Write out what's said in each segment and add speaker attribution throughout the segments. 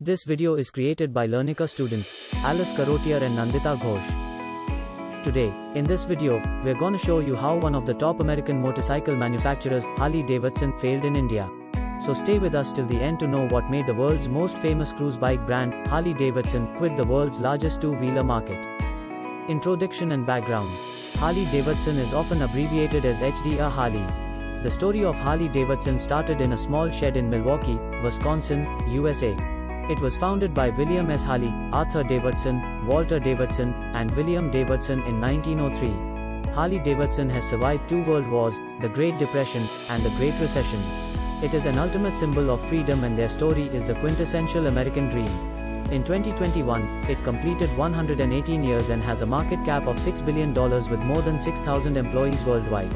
Speaker 1: This video is created by Learnica students, Alice Karotier and Nandita Ghosh. Today, in this video, we're gonna show you how one of the top American motorcycle manufacturers, Harley-Davidson, failed in India. So stay with us till the end to know what made the world's most famous cruise bike brand, Harley-Davidson, quit the world's largest two-wheeler market. Introduction and background. Harley-Davidson is often abbreviated as HDR Harley. The story of Harley-Davidson started in a small shed in Milwaukee, Wisconsin, USA. It was founded by William S. Harley, Arthur Davidson, Walter Davidson, and William Davidson in 1903. Harley-Davidson has survived two world wars, the Great Depression, and the Great Recession. It is an ultimate symbol of freedom, and their story is the quintessential American dream. In 2021, it completed 118 years and has a market cap of $6 billion with more than 6,000 employees worldwide.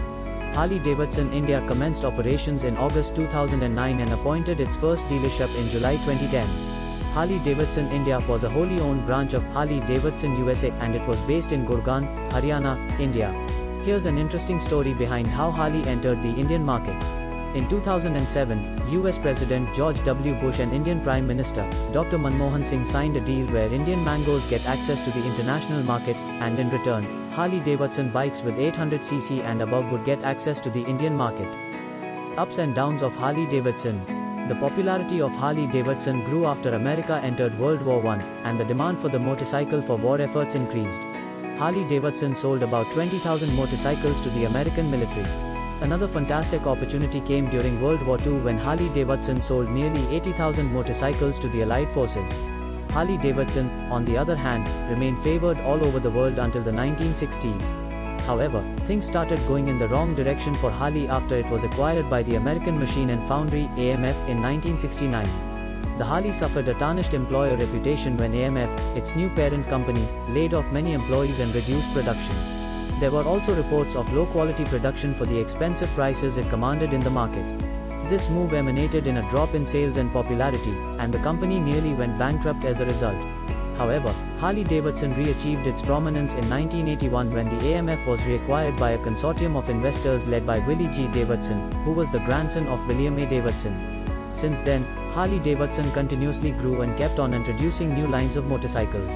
Speaker 1: Harley-Davidson India commenced operations in August 2009 and appointed its first dealership in July 2010. Harley-Davidson India was a wholly owned branch of Harley-Davidson USA, and it was based in Gurgaon, Haryana, India. Here's an interesting story behind how Harley entered the Indian market. In 2007, US President George W. Bush and Indian Prime Minister, Dr. Manmohan Singh signed a deal where Indian mangoes get access to the international market, and in return, Harley-Davidson bikes with 800cc and above would get access to the Indian market. Ups and downs of Harley-Davidson. The popularity of Harley-Davidson grew after America entered World War I, and the demand for the motorcycle for war efforts increased. Harley-Davidson sold about 20,000 motorcycles to the American military. Another fantastic opportunity came during World War II when Harley-Davidson sold nearly 80,000 motorcycles to the Allied forces. Harley-Davidson, on the other hand, remained favored all over the world until the 1960s. However, things started going in the wrong direction for Harley after it was acquired by the American Machine and Foundry, AMF, in 1969. The Harley suffered a tarnished employer reputation when AMF, its new parent company, laid off many employees and reduced production. There were also reports of low-quality production for the expensive prices it commanded in the market. This move emanated in a drop in sales and popularity, and the company nearly went bankrupt as a result. However, Harley-Davidson re-achieved its prominence in 1981 when the AMF was reacquired by a consortium of investors led by Willie G. Davidson, who was the grandson of William A. Davidson. Since then, Harley-Davidson continuously grew and kept on introducing new lines of motorcycles.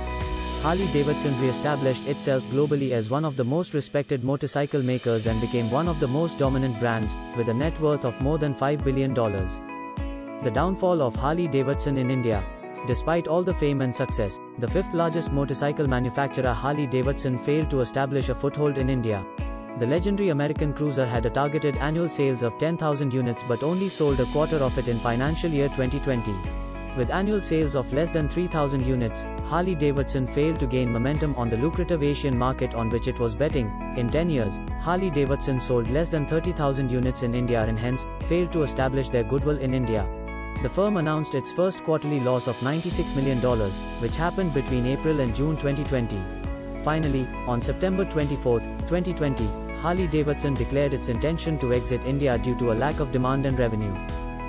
Speaker 1: Harley-Davidson re-established itself globally as one of the most respected motorcycle makers and became one of the most dominant brands, with a net worth of more than $5 billion. The downfall of Harley-Davidson in India. Despite all the fame and success, the fifth largest motorcycle manufacturer Harley-Davidson failed to establish a foothold in India. The legendary American cruiser had a targeted annual sales of 10,000 units but only sold a quarter of it in financial year 2020. With annual sales of less than 3,000 units, Harley-Davidson failed to gain momentum on the lucrative Asian market on which it was betting. In 10 years, Harley-Davidson sold less than 30,000 units in India and hence, failed to establish their goodwill in India. The firm announced its first quarterly loss of $96 million, which happened between April and June 2020. Finally, on September 24, 2020, Harley-Davidson declared its intention to exit India due to a lack of demand and revenue.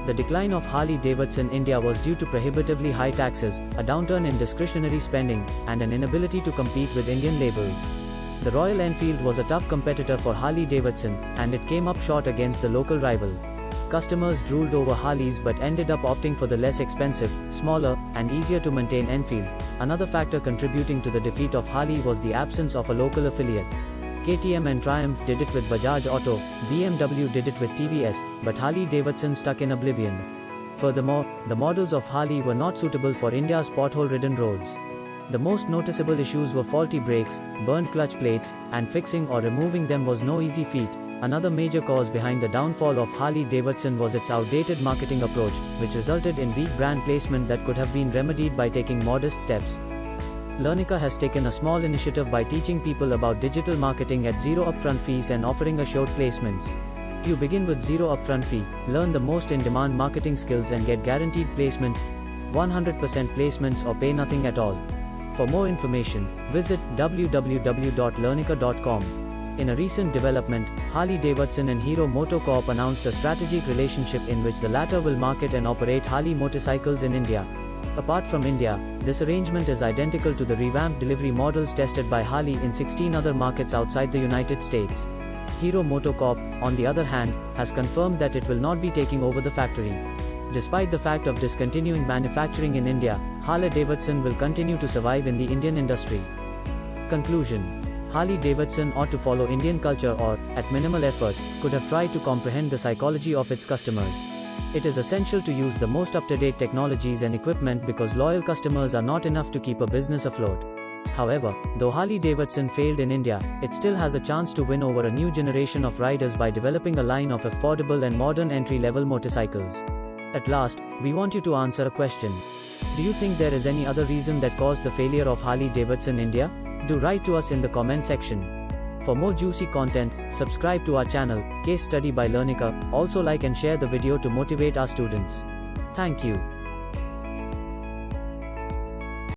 Speaker 1: The decline of Harley-Davidson India was due to prohibitively high taxes, a downturn in discretionary spending, and an inability to compete with Indian labels. The Royal Enfield was a tough competitor for Harley-Davidson, and it came up short against the local rival. Customers drooled over Harleys but ended up opting for the less expensive, smaller, and easier to maintain Enfield. Another factor contributing to the defeat of Harley was the absence of a local affiliate. KTM and Triumph did it with Bajaj Auto, BMW did it with TVS, but Harley-Davidson stuck in oblivion. Furthermore, the models of Harley were not suitable for India's pothole-ridden roads. The most noticeable issues were faulty brakes, burnt clutch plates, and fixing or removing them was no easy feat. Another major cause behind the downfall of Harley-Davidson was its outdated marketing approach, which resulted in weak brand placement that could have been remedied by taking modest steps. Learnica has taken a small initiative by teaching people about digital marketing at zero upfront fees and offering assured placements. You begin with zero upfront fee, learn the most in-demand marketing skills and get guaranteed placements, 100% placements or pay nothing at all. For more information, visit www.learnica.com. In a recent development, Harley-Davidson and Hero MotoCorp announced a strategic relationship in which the latter will market and operate Harley motorcycles in India. Apart from India, this arrangement is identical to the revamped delivery models tested by Harley in 16 other markets outside the United States. Hero MotoCorp, on the other hand, has confirmed that it will not be taking over the factory. Despite the fact of discontinuing manufacturing in India, Harley-Davidson will continue to survive in the Indian industry. Conclusion: Harley-Davidson ought to follow Indian culture or, at minimal effort, could have tried to comprehend the psychology of its customers. It is essential to use the most up-to-date technologies and equipment because loyal customers are not enough to keep a business afloat. However, though Harley-Davidson failed in India, it still has a chance to win over a new generation of riders by developing a line of affordable and modern entry-level motorcycles. At last, we want you to answer a question. Do you think there is any other reason that caused the failure of Harley-Davidson India? Do write to us in the comment section. For more juicy content, subscribe to our channel, Case Study by Learnica. Also like and share the video to motivate our students. Thank you.